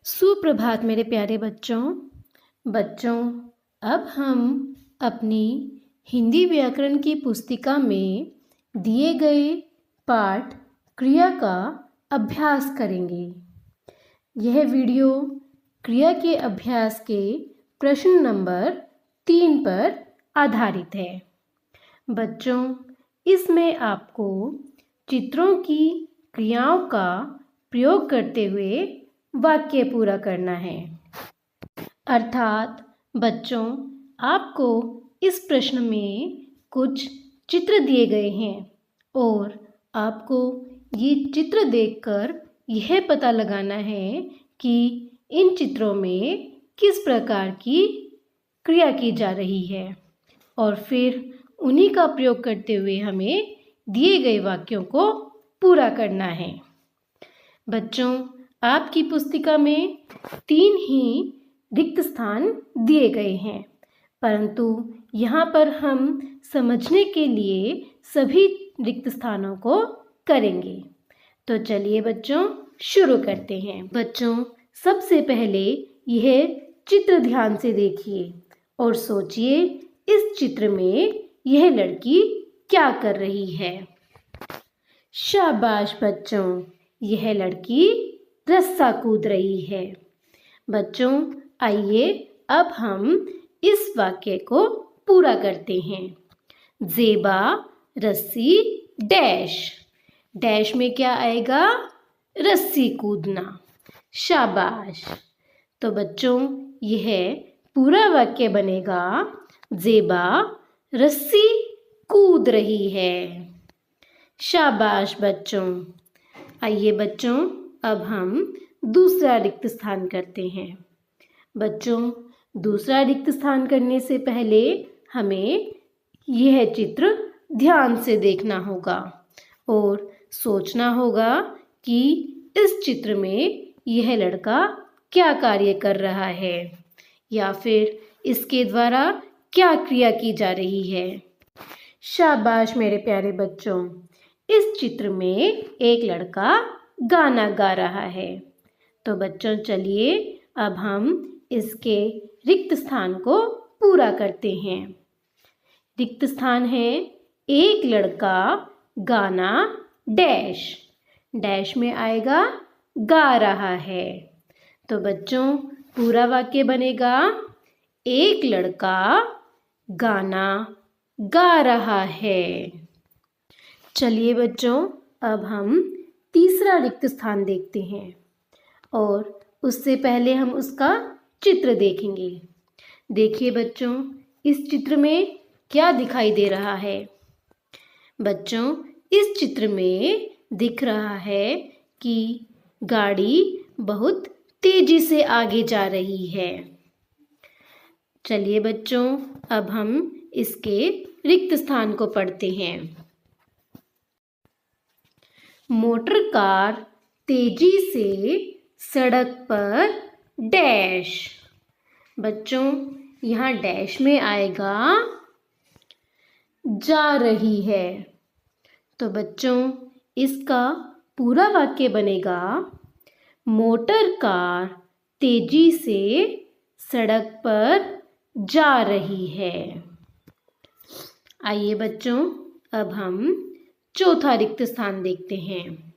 सुप्रभात मेरे प्यारे बच्चों। अब हम अपनी हिंदी व्याकरण की पुस्तिका में दिए गए पाठ क्रिया का अभ्यास करेंगे। यह वीडियो क्रिया के अभ्यास के प्रश्न नंबर 3 पर आधारित है। बच्चों, इसमें आपको चित्रों की क्रियाओं का प्रयोग करते हुए वाक्य पूरा करना है। अर्थात बच्चों, आपको इस प्रश्न में कुछ चित्र दिए गए हैं और आपको ये चित्र देखकर यह पता लगाना है कि इन चित्रों में किस प्रकार की क्रिया की जा रही है और फिर उन्हीं का प्रयोग करते हुए हमें दिए गए वाक्यों को पूरा करना है। बच्चों, आपकी पुस्तिका में 3 ही रिक्त स्थान दिए गए हैं, परंतु यहाँ पर हम समझने के लिए सभी रिक्त स्थानों को करेंगे। तो चलिए बच्चों, शुरू करते हैं। बच्चों, सबसे पहले यह चित्र ध्यान से देखिए और सोचिए इस चित्र में यह लड़की क्या कर रही है। शाबाश बच्चों, यह लड़की रस्सा कूद रही है। बच्चों, आइए अब हम इस वाक्य को पूरा करते हैं। ज़ेबा रस्सी डैश। डैश में क्या आएगा? रस्सी कूदना। शाबाश। तो बच्चों, यह पूरा वाक्य बनेगा ज़ेबा रस्सी कूद रही है। शाबाश बच्चों। आइए बच्चों, अब हम दूसरा रिक्त स्थान करते हैं। बच्चों, दूसरा रिक्त स्थान करने से पहले हमें यह चित्र ध्यान से देखना होगा और सोचना होगा कि इस चित्र में यह लड़का क्या कार्य कर रहा है या फिर इसके द्वारा क्या क्रिया की जा रही है। शाबाश मेरे प्यारे बच्चों। इस चित्र में एक लड़का गाना गा रहा है। तो बच्चों, चलिए अब हम इसके रिक्त स्थान को पूरा करते हैं। रिक्त स्थान है एक लड़का गाना डैश। डैश में आएगा गा रहा है। तो बच्चों, पूरा वाक्य बनेगा एक लड़का गाना गा रहा है। चलिए बच्चों, अब हम तीसरा रिक्त स्थान देखते हैं और उससे पहले हम उसका चित्र देखेंगे। देखिए बच्चों, इस चित्र में क्या दिखाई दे रहा है। बच्चों, इस चित्र में दिख रहा है कि गाड़ी बहुत तेजी से आगे जा रही है। चलिए बच्चों, अब हम इसके रिक्त स्थान को पढ़ते हैं। मोटर कार तेजी से सड़क पर डैश। बच्चों, यहाँ डैश में आएगा जा रही है। तो बच्चों, इसका पूरा वाक्य बनेगा मोटर कार तेजी से सड़क पर जा रही है। आइए बच्चों, अब हम चौथा रिक्त स्थान देखते हैं।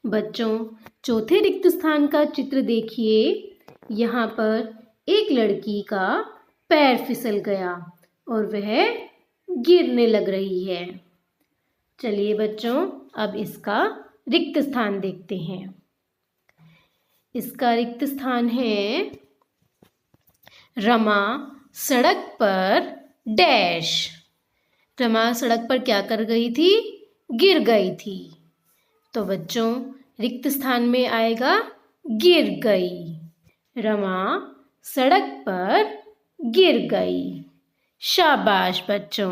बच्चों, चौथे रिक्त स्थान का चित्र देखिए। यहाँ पर एक लड़की का पैर फिसल गया और वह गिरने लग रही है। चलिए बच्चों, अब इसका रिक्त स्थान देखते हैं। इसका रिक्त स्थान है रमा सड़क पर डैश। रमा सड़क पर क्या कर गई थी? गिर गई थी। तो बच्चों, रिक्त स्थान में आएगा गिर गई। रमा सड़क पर गिर गई। शाबाश बच्चों।